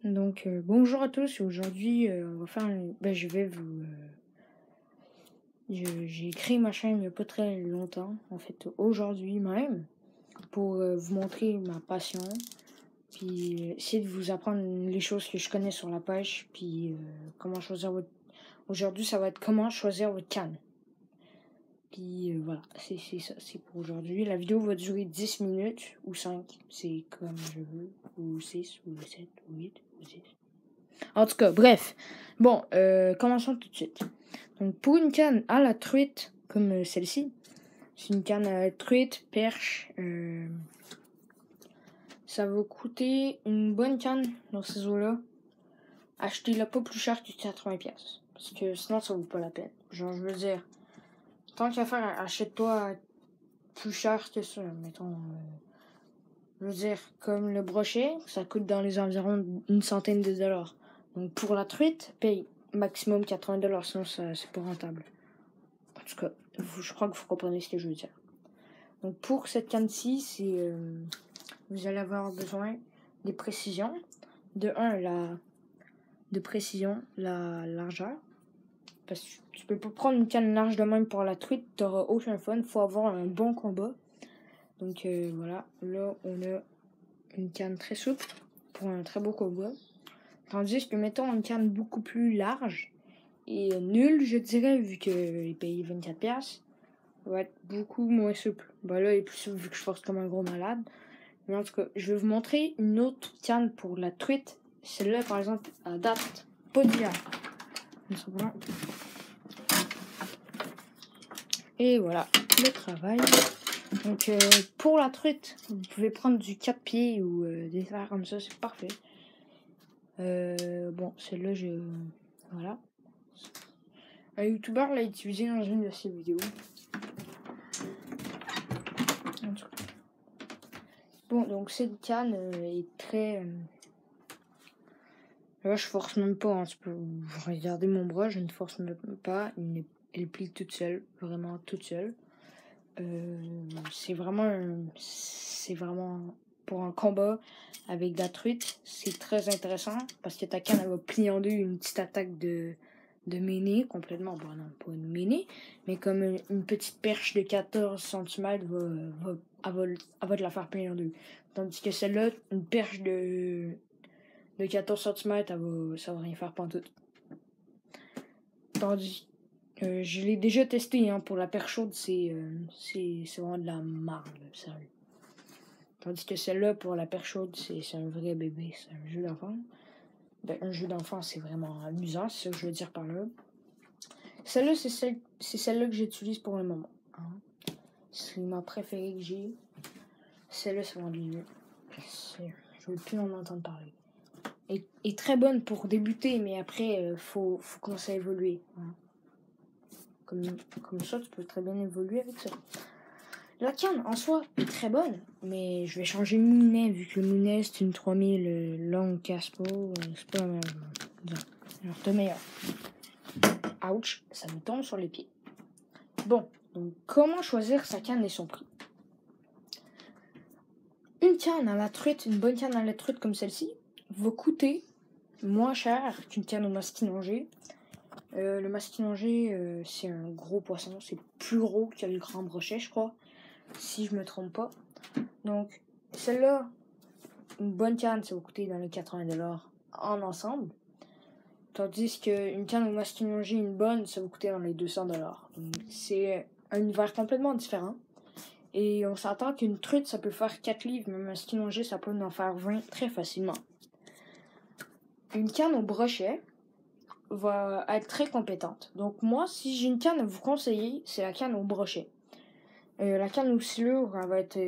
Donc bonjour à tous. Aujourd'hui on va faire je vais vous j'ai créé ma chaîne il n'y a pas très longtemps, en fait aujourd'hui même, pour vous montrer ma passion, puis essayer de vous apprendre les choses que je connais sur la pêche, puis comment choisir votre... Aujourd'hui ça va être comment choisir votre canne. Puis voilà, c'est ça, c'est pour aujourd'hui. La vidéo va durer 10 minutes ou 5, c'est comme je veux, ou 6, ou 7, ou 8, ou 10. En tout cas, bref. Bon, commençons tout de suite. Donc, pour une canne à la truite, comme celle-ci, c'est une canne à la truite, perche. Ça va coûter une bonne canne dans ces eaux-là. Achetez-la pas plus cher que 80$. Parce que sinon, ça vaut pas la peine. Genre, je veux dire, tant qu'à faire, achète-toi plus cher que ça. Mettons, je veux dire, comme le brochet, ça coûte dans les environs d'une centaine de dollars. Donc, pour la truite, paye maximum 80$, sinon c'est pas rentable. En tout cas, je crois que vous comprenez ce que je veux dire. Donc pour cette canne-ci, vous allez avoir besoin des précisions. De la largeur. Parce que tu peux pas prendre une canne large de même pour la truite, t'auras aucun fun. Faut avoir un bon combat. Donc voilà, là on a une canne très souple pour un très beau combat. Tandis que mettons une canne beaucoup plus large et nulle, je dirais, vu qu'il paye 24$, va être beaucoup moins souple. Bah là, il est plus souple vu que je force comme un gros malade. Mais en tout cas, je vais vous montrer une autre canne pour la truite. Celle-là, par exemple, elle date pas d'hier. Et voilà, le travail. Donc, pour la truite, vous pouvez prendre du 4 pieds ou des affaires comme ça, c'est parfait. Bon, celle-là, voilà. Un youtubeur l'a utilisé dans une de ses vidéos. Bon, donc cette canne est très... Là, je force même pas. Hein. Tu peux regarder mon bras, je ne force même pas. Elle plie toute seule, vraiment toute seule. C'est vraiment pour un combat avec de la truite. C'est très intéressant parce que ta canne elle va plier en deux une petite attaque de méné complètement. Bon, non, pas une méné, mais comme une petite perche de 14 cm elle va te la faire plier en deux. Tandis que celle-là, une perche de 14 cm, ça va rien faire pantoute. Tandis je l'ai déjà testé hein, pour la perche chaude, c'est vraiment de la marde, sérieux. Tandis que celle-là, pour la perche chaude, c'est un vrai bébé, c'est un jeu d'enfant. Ben, un jeu d'enfant, c'est vraiment amusant, c'est ça que je veux dire par là. Celle-là, c'est celle-là que j'utilise pour le moment. Hein. C'est ma préférée que j'ai. Celle-là, c'est vraiment du mieux. Je veux plus en entendre parler. Est très bonne pour débuter, mais après, faut commencer à évoluer. Hein. Comme ça, tu peux très bien évoluer avec ça. La canne, en soi, est très bonne, mais je vais changer le moulinet, vu que le moulinet, c'est une 3000 longue casse-peau. C'est pas la même. Alors, t'es meilleur. Ouch, ça me tombe sur les pieds. Bon, donc comment choisir sa canne et son prix? Une canne à la truite, une bonne canne à la truite comme celle-ci, va coûter moins cher qu'une canne au masquinongé. Le masquinongé, c'est un gros poisson, c'est plus gros que le grand brochet, je crois, si je me trompe pas. Donc, celle-là, une bonne canne, ça va coûter dans les 80$ en ensemble. Tandis qu'une canne au masquinongé, une bonne, ça va coûter dans les 200$. Donc, c'est un univers complètement différent. Et on s'entend qu'une truite, ça peut faire 4 livres, mais un masquinongé, ça peut en faire 20 très facilement. Une canne au brochet va être très compétente. Donc moi, si j'ai une canne à vous conseiller, c'est la canne au brochet. La canne aux silures, elle va être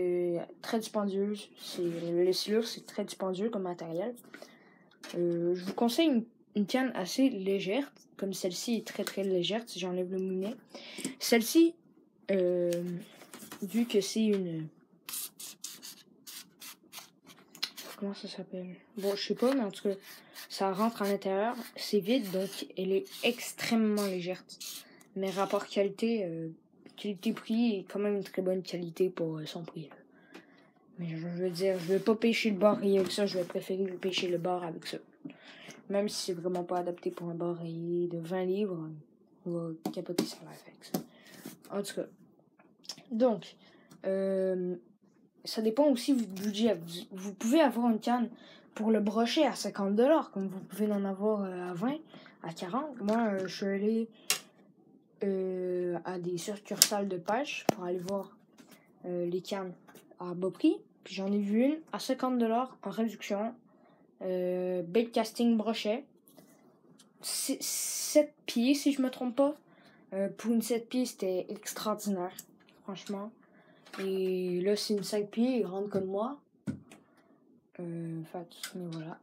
très dispendieuse. Les silures, c'est très dispendieux comme matériel. Je vous conseille une canne assez légère, comme celle-ci est très très légère, si j'enlève le moulinet. Celle-ci, vu que c'est une... Comment ça s'appelle? Bon, je sais pas, mais en tout cas, ça rentre à l'intérieur. C'est vide, donc elle est extrêmement légère. Mais rapport qualité... qualité-prix est quand même une très bonne qualité pour son prix. Mais je veux dire, je vais pas pêcher le bar rayé avec ça, je vais préférer pêcher le bar avec ça. Même si c'est vraiment pas adapté pour un bar rayé de 20 livres, on va capoter sur la FX. En tout cas. Donc, ça dépend aussi du budget. Vous pouvez avoir une canne pour le brochet à 50$, comme vous pouvez en avoir à 20, à 40. Moi, je suis allé à des succursales de pêche pour aller voir les cannes à bas prix. Puis j'en ai vu une à 50$ en réduction. Bait casting brochet. 7 pieds, si je me trompe pas. Pour une 7 pieds, c'était extraordinaire, franchement. Et là, c'est une 5 pieds, il rentre comme moi. Mais voilà.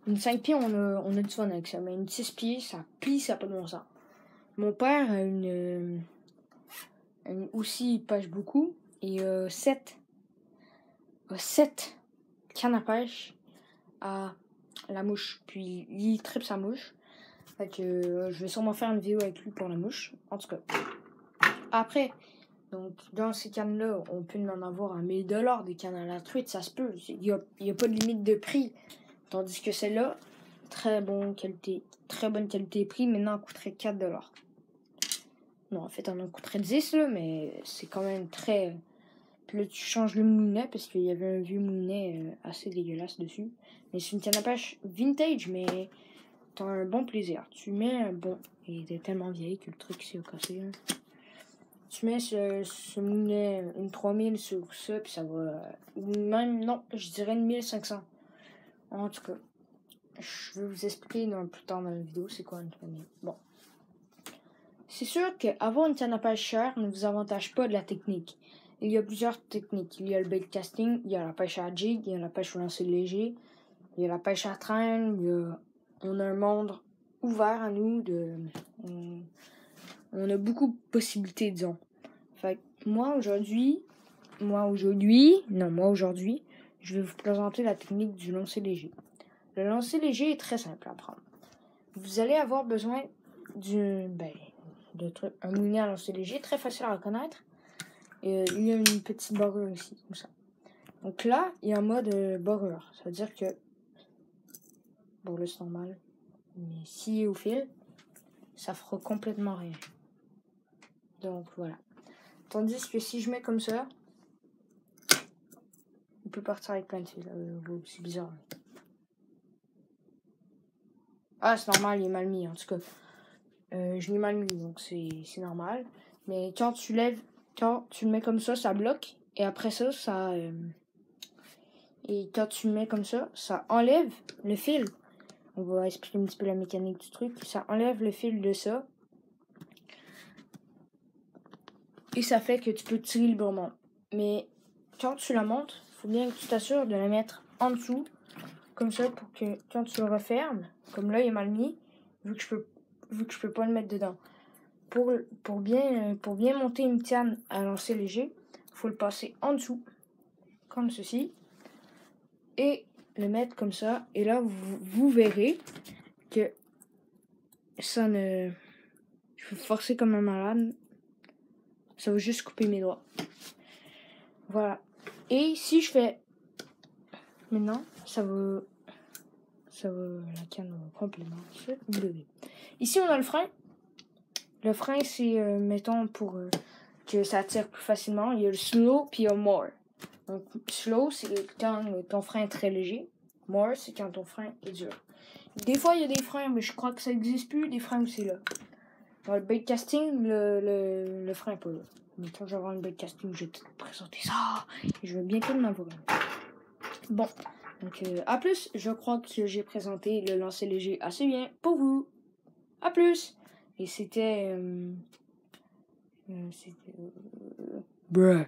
Une 5 pieds, on a du fun avec ça. Mais une 6 pieds, ça plie, ça n'a pas de bon sens. Mon père a aussi, il pêche beaucoup. Et 7 cannes à pêche à la mouche. Puis il tripe sa mouche. Fait que je vais sûrement faire une vidéo avec lui pour la mouche. En tout cas. Après, donc dans ces cannes-là, on peut en avoir à 1000$ des cannes à la truite, ça se peut. Il y a pas de limite de prix. Tandis que celle-là, très bonne qualité prix, maintenant elle coûterait 4$. Non, en fait, elle en coûterait 10, là, mais c'est quand même très... Puis là, tu changes le moulinet, parce qu'il y avait un vieux moulinet assez dégueulasse dessus. Mais c'est une canne à pêche vintage, mais t'as un bon plaisir. Tu mets un bon... Il était tellement vieille que le truc s'est cassé. Hein. Tu mets ce moulinet, une 3000 sur ça, puis ça va... Même, non, je dirais une 1500. En tout cas, je vais vous expliquer plus tard dans la vidéo c'est quoi une 3000. Bon. C'est sûr qu'avoir une canne à pêche chère ne vous avantage pas de la technique. Il y a plusieurs techniques. Il y a le bait casting, il y a la pêche à jig, il y a la pêche au lancer léger, il y a la pêche à traîne, on a un monde ouvert à nous. On a beaucoup de possibilités, disons. Fait que moi aujourd'hui, je vais vous présenter la technique du lancer léger. Le lancer léger est très simple à prendre. Vous allez avoir besoin un moulinet à lancer léger, très facile à reconnaître. Et il y a une petite barrure ici, comme ça. Donc là, il y a un mode barrure. Ça veut dire que, bon là c'est normal, mais s'il est au fil, ça fera complètement rien. Donc voilà. Tandis que si je mets comme ça, il peut partir avec plein de fils. C'est bizarre. Ah, c'est normal, il est mal mis en tout cas. Je l'ai mal mis, donc c'est normal. Mais quand tu le mets comme ça bloque. Et après ça, et quand tu le mets comme ça enlève le fil. On va expliquer un petit peu la mécanique du truc. Ça enlève le fil de ça. Et ça fait que tu peux tirer librement. Mais quand tu la montes, il faut bien que tu t'assures de la mettre en dessous. Comme ça, pour que quand tu le refermes, comme là il est mal mis, vu que je peux pas le mettre dedans. Pour bien monter une canne à lancer léger, il faut le passer en dessous, comme ceci, et le mettre comme ça. Et là, vous verrez que ça ne... Je vais forcer comme un malade. Ça va juste couper mes doigts. Voilà. Et si je fais... Maintenant, la canne va complètement se lever. Ici, on a le frein. Le frein, c'est, mettons, pour que ça tire plus facilement. Il y a le slow, puis il y a more. Donc, slow, c'est quand ton frein est très léger. More, c'est quand ton frein est dur. Des fois, il y a des freins, mais je crois que ça n'existe plus, des freins où c'est là. Dans le bait casting, le frein n'est pas là. Mais quand je vais avoir une bait casting, je vais te présenter ça. Et je vais bientôt en avoir une. Bon, donc, à plus. Je crois que j'ai présenté le lancer léger assez bien pour vous. À plus. Et c'était... bruh.